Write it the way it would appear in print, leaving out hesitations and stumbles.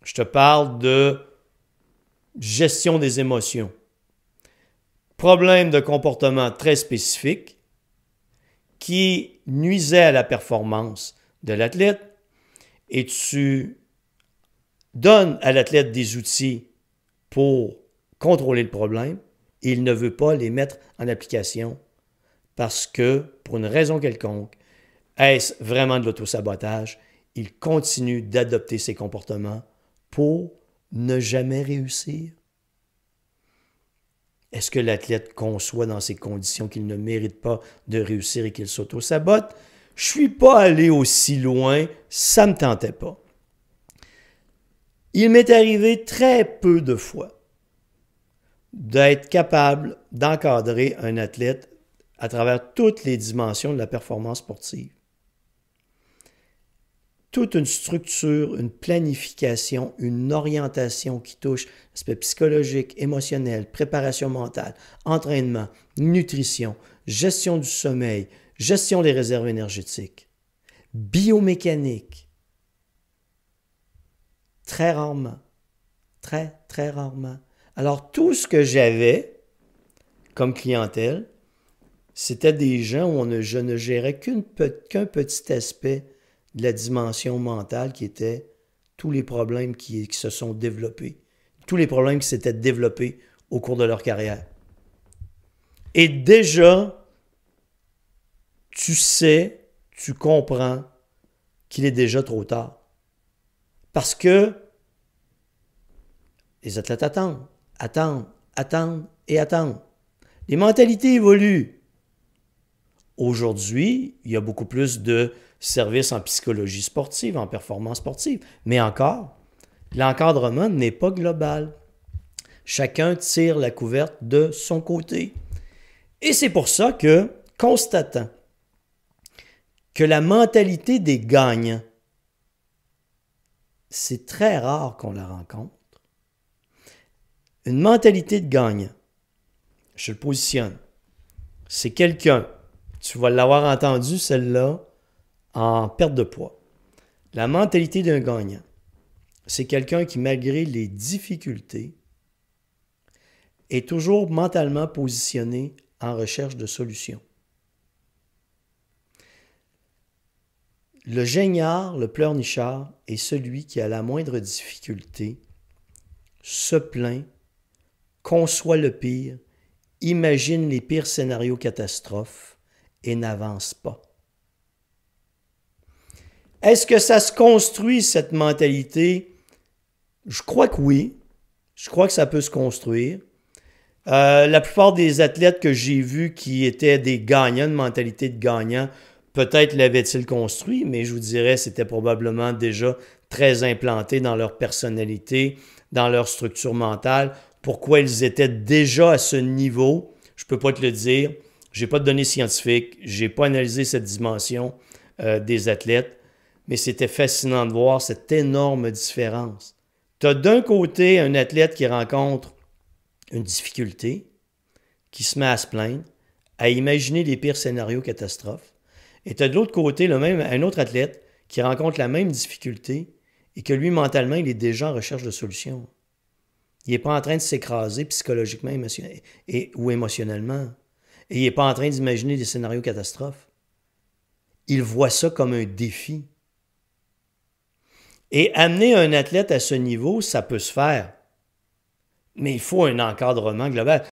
Je te parle de gestion des émotions. Problème de comportement très spécifique qui nuisait à la performance de l'athlète et tu donnes à l'athlète des outils pour contrôler le problème et il ne veut pas les mettre en application parce que, pour une raison quelconque, est-ce vraiment de l'autosabotage? Il continue d'adopter ces comportements pour ne jamais réussir. Est-ce que l'athlète conçoit dans ces conditions qu'il ne mérite pas de réussir et qu'il s'auto-sabote? Je ne suis pas allé aussi loin, ça ne me tentait pas. Il m'est arrivé très peu de fois d'être capable d'encadrer un athlète à travers toutes les dimensions de la performance sportive. Toute une structure, une planification, une orientation qui touche l'aspect psychologique, émotionnel, préparation mentale, entraînement, nutrition, gestion du sommeil, gestion des réserves énergétiques, biomécanique. Très rarement. Très rarement. Alors, tout ce que j'avais comme clientèle, c'était des gens où je ne gérais qu'un petit aspect de la dimension mentale qui était tous les problèmes qui se sont développés, tous les problèmes qui s'étaient développés au cours de leur carrière. Et déjà, tu sais, tu comprends qu'il est déjà trop tard. Parce que les athlètes attendent. Les mentalités évoluent. Aujourd'hui, il y a beaucoup plus de services en psychologie sportive, en performance sportive. Mais encore, l'encadrement n'est pas global. Chacun tire la couverte de son côté. Et c'est pour ça que, constatant que la mentalité des gagnants, c'est très rare qu'on la rencontre. Une mentalité de gagnant, je le positionne, c'est quelqu'un, tu vas l'avoir entendu celle-là, en perte de poids. La mentalité d'un gagnant, c'est quelqu'un qui, malgré les difficultés, est toujours mentalement positionné en recherche de solutions. Le geignard, le pleurnichard, est celui qui, à la moindre difficulté, se plaint, conçoit le pire, imagine les pires scénarios catastrophes et n'avance pas. Est-ce que ça se construit, cette mentalité? Je crois que oui. Je crois que ça peut se construire. La plupart des athlètes que j'ai vus qui étaient des gagnants, une mentalité de gagnant, peut-être l'avaient-ils construit, mais je vous dirais c'était probablement déjà très implanté dans leur personnalité, dans leur structure mentale. Pourquoi ils étaient déjà à ce niveau, je ne peux pas te le dire. Je n'ai pas de données scientifiques, je n'ai pas analysé cette dimension des athlètes, mais c'était fascinant de voir cette énorme différence. Tu as d'un côté un athlète qui rencontre une difficulté, qui se met à se plaindre, à imaginer les pires scénarios catastrophes. Et tu as de l'autre côté un autre athlète qui rencontre la même difficulté et que lui, mentalement, il est déjà en recherche de solutions. Il n'est pas en train de s'écraser psychologiquement ou émotionnellement. Et il n'est pas en train d'imaginer des scénarios catastrophes. Il voit ça comme un défi. Et amener un athlète à ce niveau, ça peut se faire. Mais il faut un encadrement global.